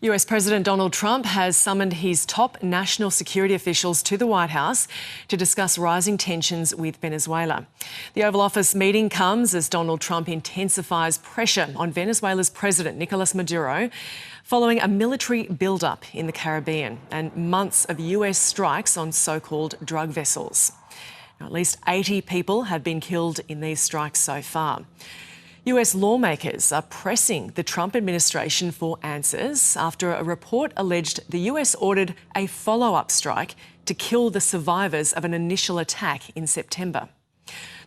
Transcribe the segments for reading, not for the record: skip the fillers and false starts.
US President Donald Trump has summoned his top national security officials to the White House to discuss rising tensions with Venezuela. The Oval Office meeting comes as Donald Trump intensifies pressure on Venezuela's President Nicolas Maduro following a military build-up in the Caribbean and months of US strikes on so-called drug vessels. Now, at least 80 people have been killed in these strikes so far. US lawmakers are pressing the Trump administration for answers after a report alleged the US ordered a follow-up strike to kill the survivors of an initial attack in September.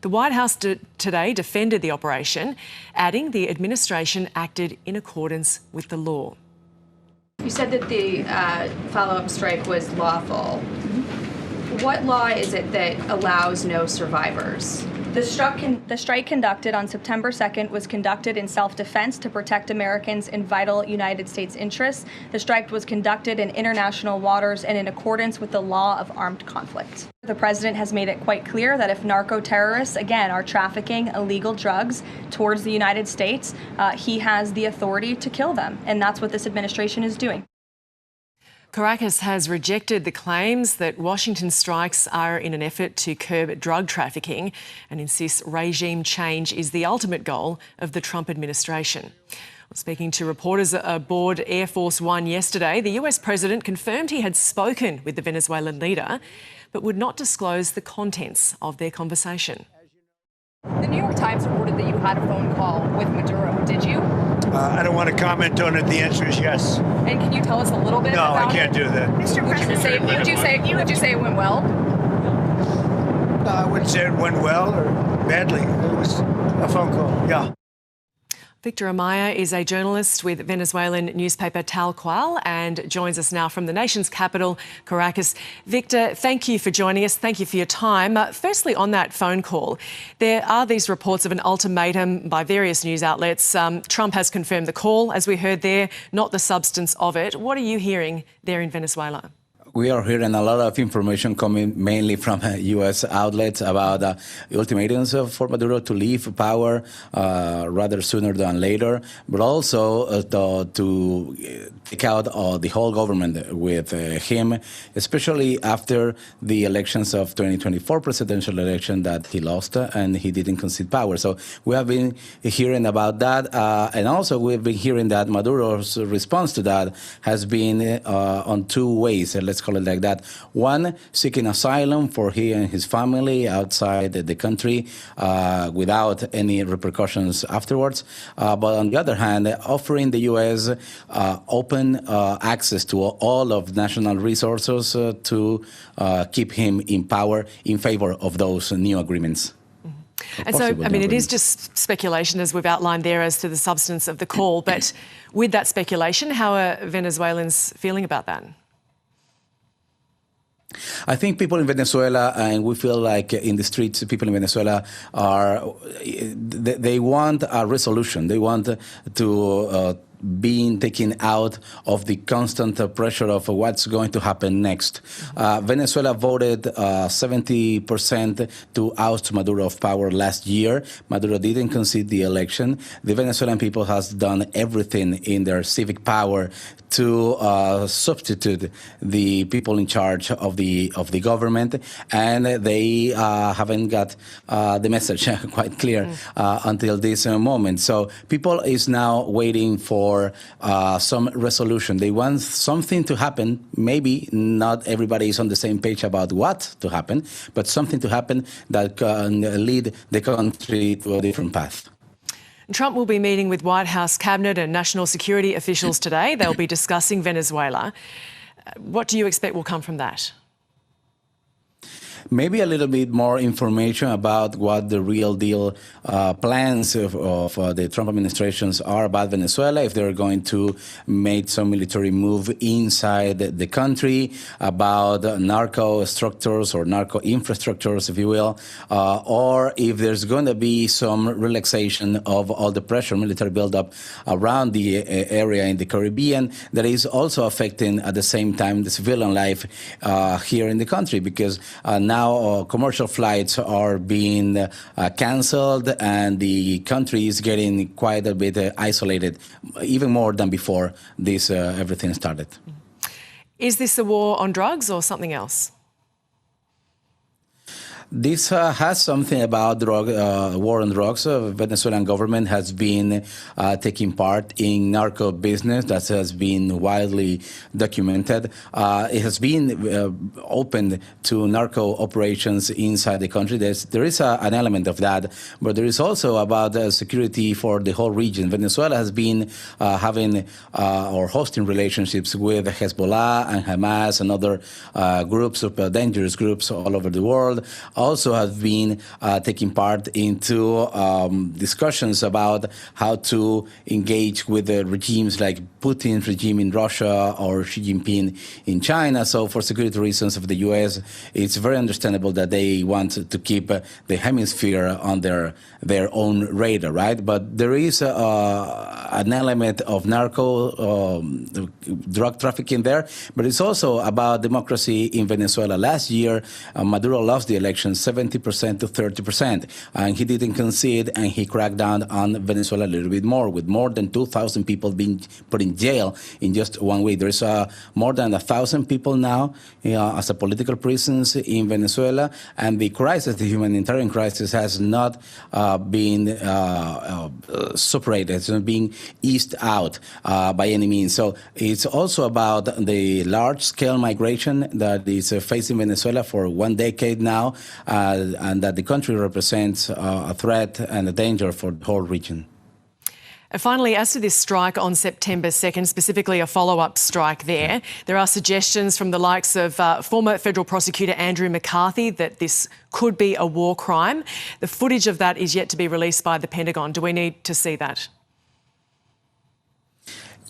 The White House today defended the operation, adding the administration acted in accordance with the law. You said that the follow-up strike was lawful. What law is it that allows no survivors? The strike conducted on September 2nd was conducted in self-defense to protect Americans in vital United States interests. The strike was conducted in international waters and in accordance with the law of armed conflict. The president has made it quite clear that if narco-terrorists, again, are trafficking illegal drugs towards the United States, he has the authority to kill them. And that's what this administration is doing. Caracas has rejected the claims that Washington strikes are in an effort to curb drug trafficking and insists regime change is the ultimate goal of the Trump administration. Speaking to reporters aboard Air Force One yesterday, the US president confirmed he had spoken with the Venezuelan leader, but would not disclose the contents of their conversation. The New York Times reported that you had a phone call with Maduro. Did you? I don't want to comment on it. The answer is yes. And can you tell us a little bit about it? No, I can't do that. Mr. President, would you say it went well? I wouldn't say it went well or badly. It was a phone call, yeah. Victor Amaya is a journalist with Venezuelan newspaper Talcual and joins us now from the nation's capital, Caracas. Victor, thank you for joining us. Thank you for your time. Firstly, on that phone call, there are these reports of an ultimatum by various news outlets. Trump has confirmed the call, as we heard there, not the substance of it. What are you hearing there in Venezuela? We are hearing a lot of information coming mainly from U.S. outlets about ultimatums for Maduro to leave power rather sooner than later, but also to take out the whole government with him, especially after the elections of 2024 presidential election that he lost and he didn't concede power. So we have been hearing about that, and also we've been hearing that Maduro's response to that has been on two ways. Let's call it like that. One, seeking asylum for he and his family outside the country without any repercussions afterwards. But on the other hand, offering the U.S. Open access to all of national resources to keep him in power in favor of those new agreements. And so, I mean, it is just speculation, as we've outlined there, as to the substance of the call. But with that speculation, how are Venezuelans feeling about that? I think people in Venezuela, and we feel like in the streets, people in Venezuela they want a resolution. They want to being taken out of the constant pressure of what's going to happen next. Venezuela voted 70% to oust Maduro of power last year. Maduro didn't concede the election. The Venezuelan people has done everything in their civic power to substitute the people in charge of the government, and they haven't got the message quite clear until this moment. So people is now waiting for some resolution. They want something to happen. Maybe not everybody is on the same page about what to happen, but something to happen that can lead the country to a different path. Trump will be meeting with White House cabinet and national security officials today. They'll be discussing Venezuela. What do you expect will come from that? Maybe a little bit more information about what the real deal plans of the Trump administrations are about Venezuela, if they're going to make some military move inside the country, about narco structures or narco infrastructures, if you will, or if there's going to be some relaxation of all the pressure, military buildup around the area in the Caribbean that is also affecting at the same time the civilian life here in the country, because now now commercial flights are being canceled, and the country is getting quite a bit isolated, even more than before this everything started. Is this a war on drugs or something else? This has something about war on drugs. Venezuelan government has been taking part in narco business that has been widely documented. It has been opened to narco operations inside the country. There is an element of that, but there is also about security for the whole region. Venezuela has been having or hosting relationships with Hezbollah and Hamas and other groups of dangerous groups all over the world. Also have been taking part into discussions about how to engage with the regimes like Putin's regime in Russia or Xi Jinping in China. So for security reasons of the U.S., it's very understandable that they want to keep the hemisphere on their own radar, right? But there is an element of narco drug trafficking there, but it's also about democracy in Venezuela. Last year, Maduro lost the election 70% to 30%, and he didn't concede, and he cracked down on Venezuela a little bit more, with more than 2,000 people being put in jail in just 1 week. There's more than 1,000 people now as a political prisoners in Venezuela, and the crisis, the humanitarian crisis, has not been separated, it's not being eased out by any means. So it's also about the large-scale migration that is facing Venezuela for 1 decade now, and that the country represents a threat and a danger for the whole region. And finally, as to this strike on September 2nd, specifically a follow-up strike there are suggestions from the likes of former federal prosecutor Andrew McCarthy that this could be a war crime. The footage of that is yet to be released by the Pentagon. Do we need to see that?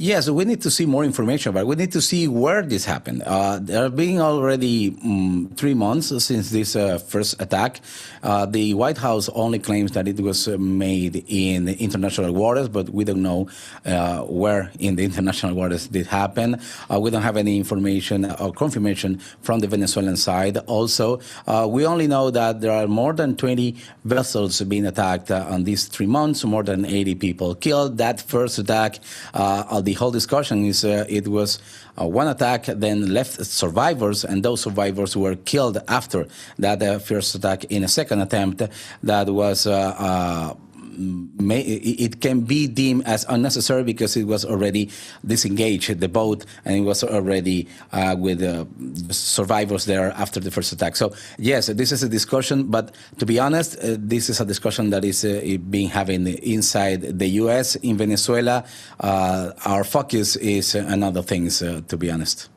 Yes, we need to see more information about it. We need to see where this happened. There have been already 3 months since this first attack. The White House only claims that it was made in international waters, but we don't know where in the international waters did happen. We don't have any information or confirmation from the Venezuelan side. Also, we only know that there are more than 20 vessels being attacked on these 3 months, more than 80 people killed. That first attack, the whole discussion is it was one attack, then left survivors, and those survivors were killed after that first attack in a second attempt that was it can be deemed as unnecessary because it was already disengaged, the boat, and it was already with survivors there after the first attack. So yes, this is a discussion, but to be honest, this is a discussion that is being having inside the U.S. In Venezuela, our focus is on other things, to be honest.